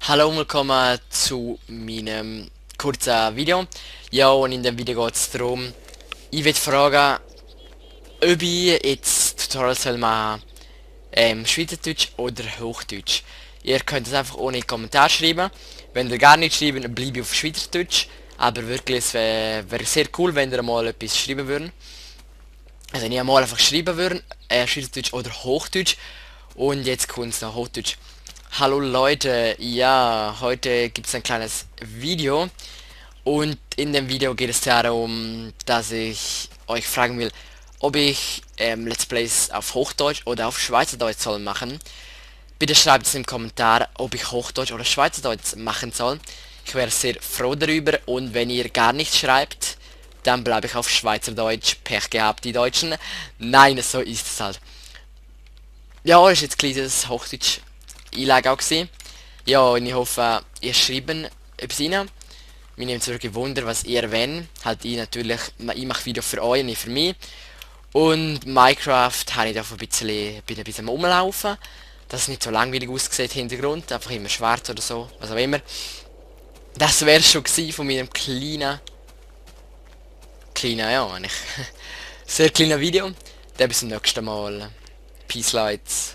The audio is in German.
Hallo und willkommen zu meinem kurzen Video. Ja, und in dem Video geht es darum, ich will fragen, ob ich jetzt Tutorial soll machen, Schweizerdeutsch oder Hochdeutsch. Ihr könnt es einfach ohne Kommentar schreiben. Wenn ihr gar nicht schreiben, dann bleibe ich auf Schweizerdeutsch. Aber wirklich, es wäre sehr cool, wenn ihr mal etwas schreiben würden. Also wenn ihr mal einfach schreiben würden, Schweizerdeutsch oder Hochdeutsch. Und jetzt kommt es noch Hochdeutsch. Hallo Leute, ja, heute gibt es ein kleines Video und in dem Video geht es darum, dass ich euch fragen will, ob ich Let's Plays auf Hochdeutsch oder auf Schweizerdeutsch soll machen. Bitte schreibt es im Kommentar, ob ich Hochdeutsch oder Schweizerdeutsch machen soll. Ich wäre sehr froh darüber und wenn ihr gar nichts schreibt, dann bleibe ich auf Schweizerdeutsch. Pech gehabt, die Deutschen. Nein, so ist es halt. Ja, ist jetzt kleines Hochdeutsch Einlage auch gesehen. Ja, und ich hoffe, ihr schreibt etwas rein. Mir nimmt es wirklich Wunder, was ihr wollt. Halt ich natürlich, ich mache Video für euch, nicht für mich. Und Minecraft habe ich da bin ein bisschen am Rumlaufen. Dass es nicht so langweilig aussieht im Hintergrund, einfach immer schwarz oder so, was auch immer. Das wäre schon gewesen von meinem ja, eigentlich sehr kleinen Video. Dann bis zum nächsten Mal. Peace Lights.